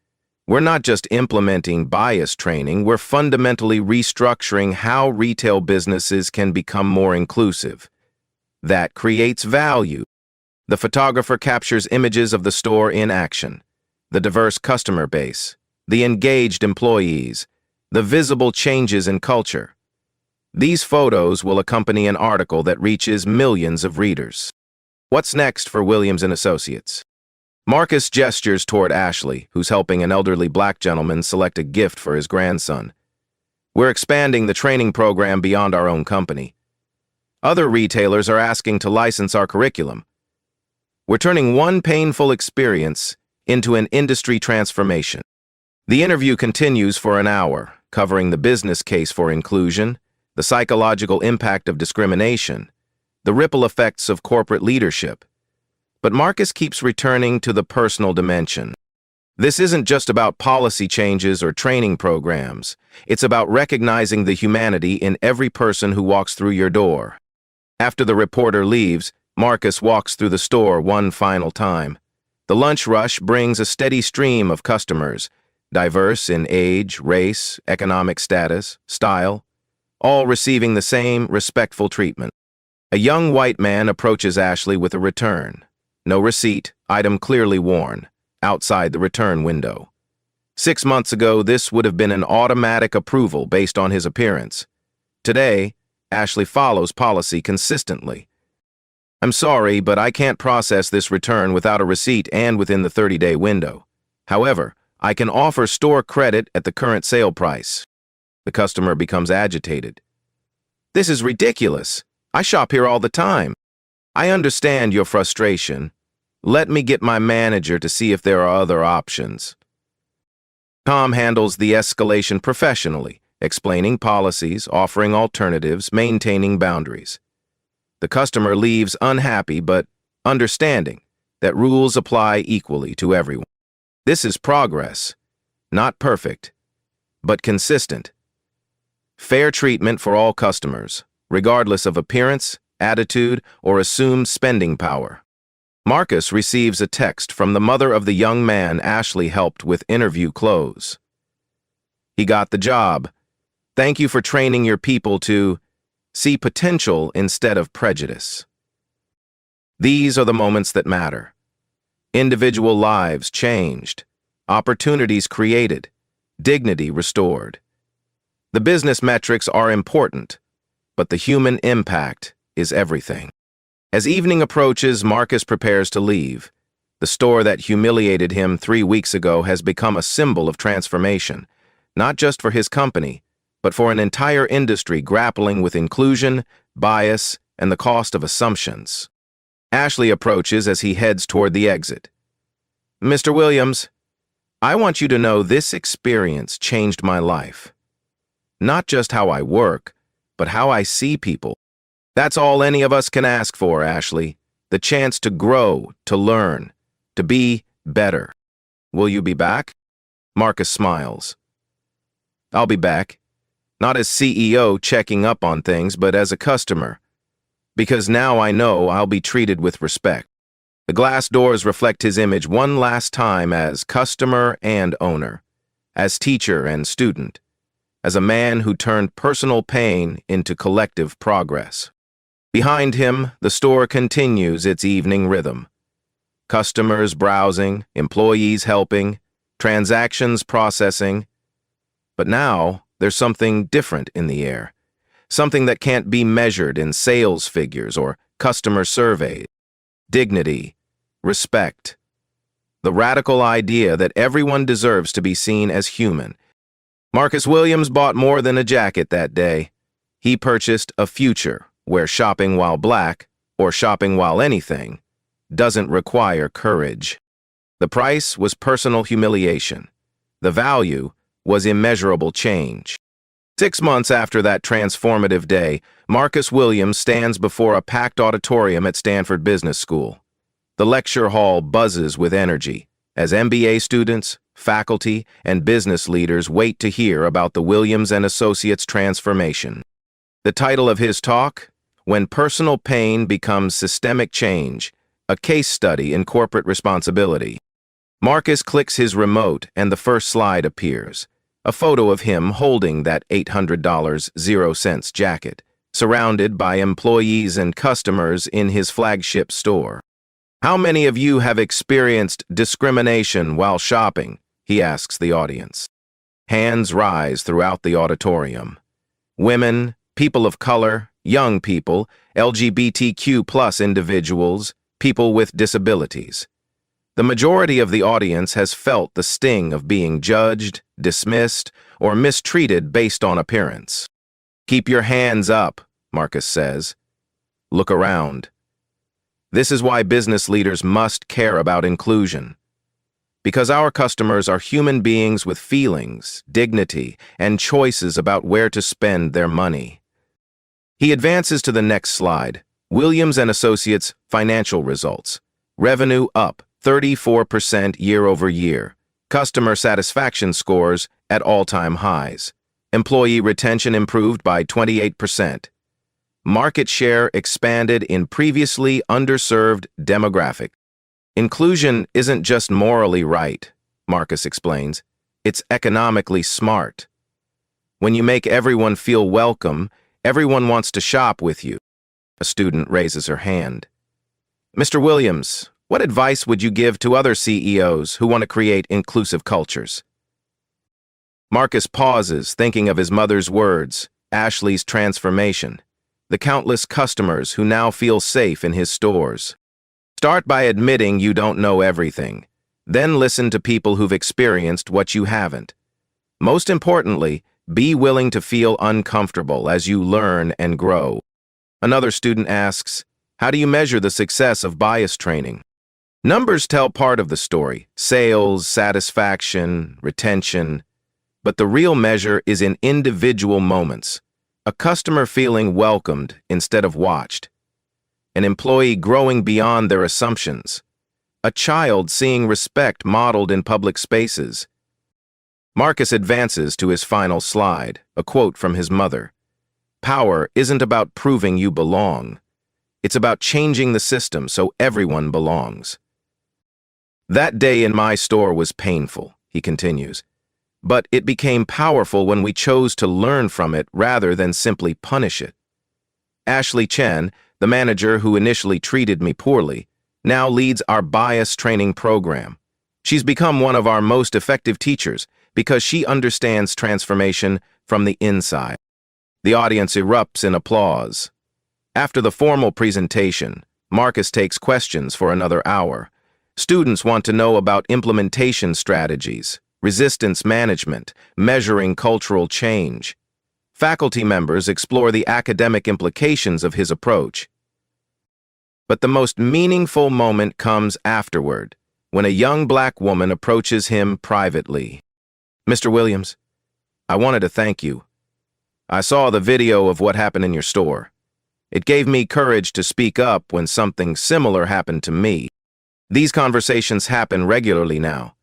We're not just implementing bias training, we're fundamentally restructuring how retail businesses can become more inclusive. That creates value. The photographer captures images of the store in action, the diverse customer base, the engaged employees, the visible changes in culture. These photos will accompany an article that reaches millions of readers. What's next for Williams & Associates? Marcus gestures toward Ashley, who's helping an elderly black gentleman select a gift for his grandson. We're expanding the training program beyond our own company. Other retailers are asking to license our curriculum. We're turning one painful experience into an industry transformation. The interview continues for an hour, covering the business case for inclusion, the psychological impact of discrimination, the ripple effects of corporate leadership. But Marcus keeps returning to the personal dimension. This isn't just about policy changes or training programs. It's about recognizing the humanity in every person who walks through your door. After the reporter leaves, Marcus walks through the store one final time. The lunch rush brings a steady stream of customers, diverse in age, race, economic status, style, all receiving the same respectful treatment. A young white man approaches Ashley with a return. No receipt, item clearly worn, outside the return window. 6 months ago, this would have been an automatic approval based on his appearance. Today, Ashley follows policy consistently. I'm sorry, but I can't process this return without a receipt and within the 30-day window. However, I can offer store credit at the current sale price. The customer becomes agitated. This is ridiculous. I shop here all the time. I understand your frustration. Let me get my manager to see if there are other options. Tom handles the escalation professionally, explaining policies, offering alternatives, maintaining boundaries. The customer leaves unhappy but understanding that rules apply equally to everyone. This is progress, not perfect, but consistent. Fair treatment for all customers, regardless of appearance, attitude, or assumed spending power. Marcus receives a text from the mother of the young man Ashley helped with interview clothes. He got the job. Thank you for training your people to see potential instead of prejudice. These are the moments that matter. Individual lives changed, opportunities created, dignity restored. The business metrics are important, but the human impact is everything. As evening approaches, Marcus prepares to leave. The store that humiliated him 3 weeks ago has become a symbol of transformation, not just for his company, but for an entire industry grappling with inclusion, bias, and the cost of assumptions. Ashley approaches as he heads toward the exit. Mr. Williams, I want you to know this experience changed my life. Not just how I work, but how I see people. That's all any of us can ask for, Ashley. The chance to grow, to learn, to be better. Will you be back? Marcus smiles. I'll be back. Not as CEO checking up on things, but as a customer. Because now I know I'll be treated with respect. The glass doors reflect his image one last time as customer and owner, as teacher and student, as a man who turned personal pain into collective progress. Behind him, the store continues its evening rhythm. Customers browsing, employees helping, transactions processing. But now, there's something different in the air. Something that can't be measured in sales figures or customer surveys. Dignity, respect, the radical idea that everyone deserves to be seen as human. Marcus Williams bought more than a jacket that day. He purchased a future where shopping while black, or shopping while anything, doesn't require courage. The price was personal humiliation. The value was immeasurable change. 6 months after that transformative day, Marcus Williams stands before a packed auditorium at Stanford Business School. The lecture hall buzzes with energy as MBA students, faculty, and business leaders wait to hear about the Williams and Associates transformation. The title of his talk, When Personal Pain Becomes Systemic Change, a case study in corporate responsibility. Marcus clicks his remote and the first slide appears, a photo of him holding that $800.00 jacket, surrounded by employees and customers in his flagship store. How many of you have experienced discrimination while shopping? He asks the audience. Hands rise throughout the auditorium. Women, people of color, young people, LGBTQ+ individuals, people with disabilities. The majority of the audience has felt the sting of being judged, dismissed, or mistreated based on appearance. Keep your hands up, Marcus says. Look around. This is why business leaders must care about inclusion. Because our customers are human beings with feelings, dignity, and choices about where to spend their money. He advances to the next slide. Williams and Associates financial results. Revenue up 34% year-over-year. Customer satisfaction scores at all-time highs. Employee retention improved by 28%. Market share expanded in previously underserved demographic. Inclusion isn't just morally right, Marcus explains. It's economically smart. When you make everyone feel welcome, everyone wants to shop with you. A student raises her hand. Mr. Williams, what advice would you give to other CEOs who want to create inclusive cultures? Marcus pauses, thinking of his mother's words, Ashley's transformation, the countless customers who now feel safe in his stores. Start by admitting you don't know everything. Then listen to people who've experienced what you haven't. Most importantly, be willing to feel uncomfortable as you learn and grow. Another student asks, how do you measure the success of bias training? Numbers tell part of the story, sales, satisfaction, retention, but the real measure is in individual moments. A customer feeling welcomed instead of watched. An employee growing beyond their assumptions. A child seeing respect modeled in public spaces. Marcus advances to his final slide, a quote from his mother. Power isn't about proving you belong. It's about changing the system so everyone belongs. That day in my store was painful, he continues, but it became powerful when we chose to learn from it rather than simply punish it. Ashley Chen, the manager who initially treated me poorly, now leads our bias training program. She's become one of our most effective teachers because she understands transformation from the inside. The audience erupts in applause. After the formal presentation, Marcus takes questions for another hour. Students want to know about implementation strategies, resistance management, measuring cultural change. Faculty members explore the academic implications of his approach. But the most meaningful moment comes afterward, when a young black woman approaches him privately. Mr. Williams, I wanted to thank you. I saw the video of what happened in your store. It gave me courage to speak up when something similar happened to me. These conversations happen regularly now.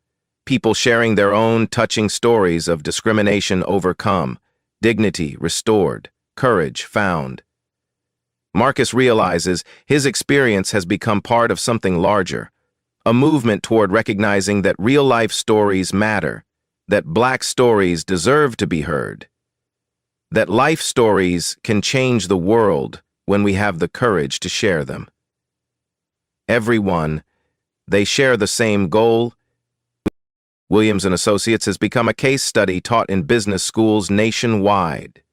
People sharing their own touching stories of discrimination overcome, dignity restored, courage found. Marcus realizes his experience has become part of something larger, a movement toward recognizing that real-life stories matter, that black stories deserve to be heard, that life stories can change the world when we have the courage to share them. Everyone, they share the same goal. Williams and Associates has become a case study taught in business schools nationwide.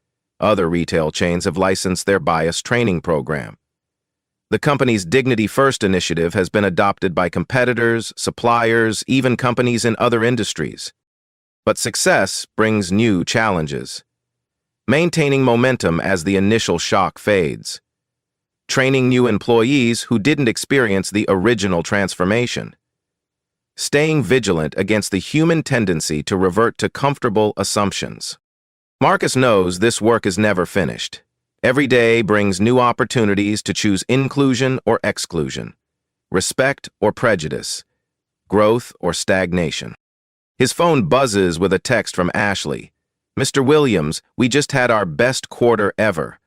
Other retail chains have licensed their bias training program. The company's Dignity First initiative has been adopted by competitors, suppliers, even companies in other industries. But success brings new challenges. Maintaining momentum as the initial shock fades. Training new employees who didn't experience the original transformation. Staying vigilant against the human tendency to revert to comfortable assumptions. Marcus knows this work is never finished. Every day brings new opportunities to choose inclusion or exclusion, respect or prejudice, growth or stagnation. His phone buzzes with a text from Ashley. "Mr. Williams, we just had our best quarter ever.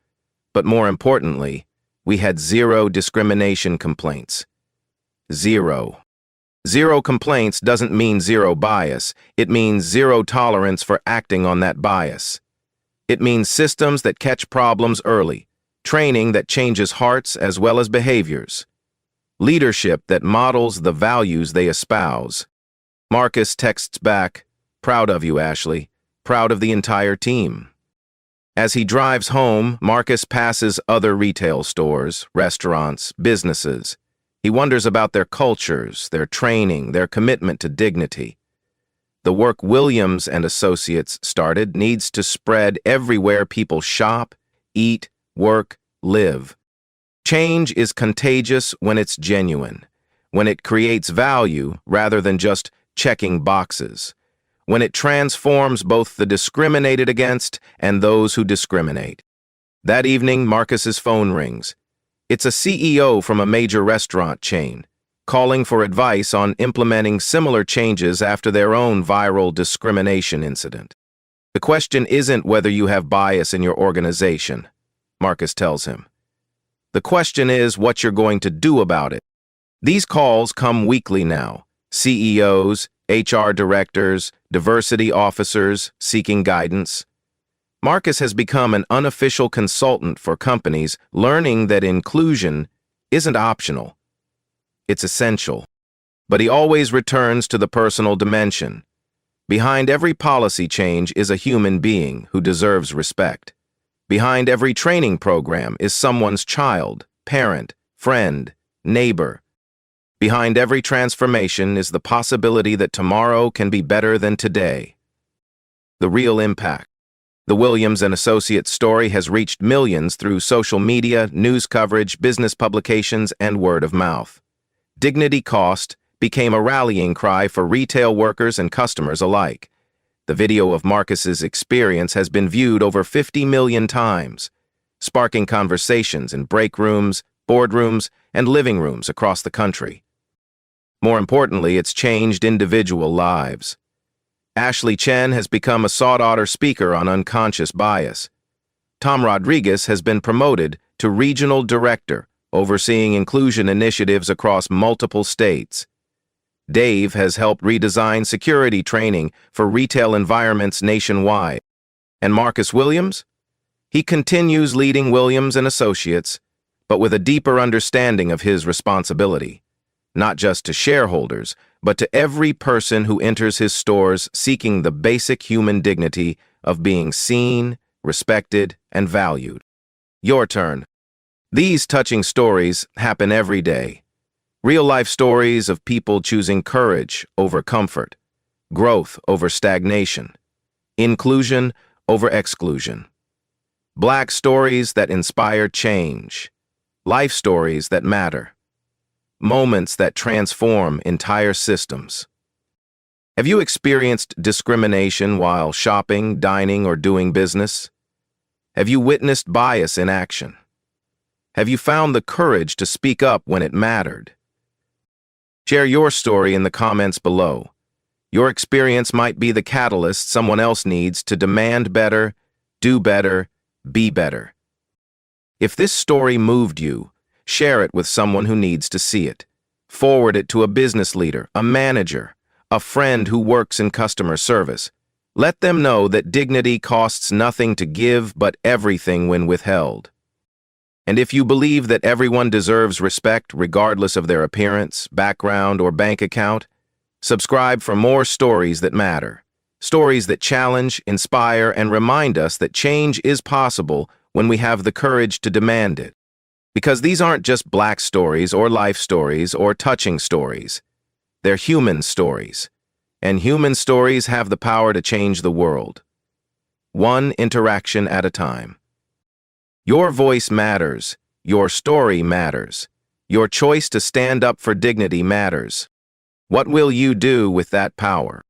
But more importantly, we had 0 discrimination complaints." 0. 0 complaints doesn't mean 0 bias. It means 0 tolerance for acting on that bias. It means systems that catch problems early, training that changes hearts as well as behaviors, leadership that models the values they espouse. Marcus texts back, "Proud of you, Ashley. Proud of the entire team." As he drives home, Marcus passes other retail stores, restaurants, businesses. He wonders about their cultures, their training, their commitment to dignity. The work Williams and Associates started needs to spread everywhere people shop, eat, work, live. Change is contagious when it's genuine, when it creates value rather than just checking boxes, when it transforms both the discriminated against and those who discriminate. That evening, Marcus's phone rings. It's a CEO from a major restaurant chain, calling for advice on implementing similar changes after their own viral discrimination incident. The question isn't whether you have bias in your organization, Marcus tells him. The question is what you're going to do about it. These calls come weekly now. CEOs, HR directors, diversity officers seeking guidance. Marcus has become an unofficial consultant for companies, learning that inclusion isn't optional. It's essential. But he always returns to the personal dimension. Behind every policy change is a human being who deserves respect. Behind every training program is someone's child, parent, friend, neighbor. Behind every transformation is the possibility that tomorrow can be better than today. The real impact. The Williams and Associates story has reached millions through social media, news coverage, business publications, and word of mouth. Dignity Cost became a rallying cry for retail workers and customers alike. The video of Marcus's experience has been viewed over 50 million times, sparking conversations in break rooms, boardrooms, and living rooms across the country. More importantly, it's changed individual lives. Ashley Chen has become a sought-after speaker on unconscious bias. Tom Rodriguez has been promoted to regional director, overseeing inclusion initiatives across multiple states. Dave has helped redesign security training for retail environments nationwide. And Marcus Williams? He continues leading Williams and Associates, but with a deeper understanding of his responsibility, not just to shareholders, but to every person who enters his stores seeking the basic human dignity of being seen, respected, and valued. Your turn. These touching stories happen every day. Real-life stories of people choosing courage over comfort, growth over stagnation, inclusion over exclusion. Black stories that inspire change, life stories that matter, moments that transform entire systems. Have you experienced discrimination while shopping, dining, or doing business? Have you witnessed bias in action? Have you found the courage to speak up when it mattered? Share your story in the comments below. Your experience might be the catalyst someone else needs to demand better, do better, be better. If this story moved you, share it with someone who needs to see it. Forward it to a business leader, a manager, a friend who works in customer service. Let them know that dignity costs nothing to give but everything when withheld. And if you believe that everyone deserves respect regardless of their appearance, background, or bank account, subscribe for more stories that matter. Stories that challenge, inspire, and remind us that change is possible when we have the courage to demand it. Because these aren't just black stories or life stories or touching stories. They're human stories. And human stories have the power to change the world. One interaction at a time. Your voice matters. Your story matters. Your choice to stand up for dignity matters. What will you do with that power?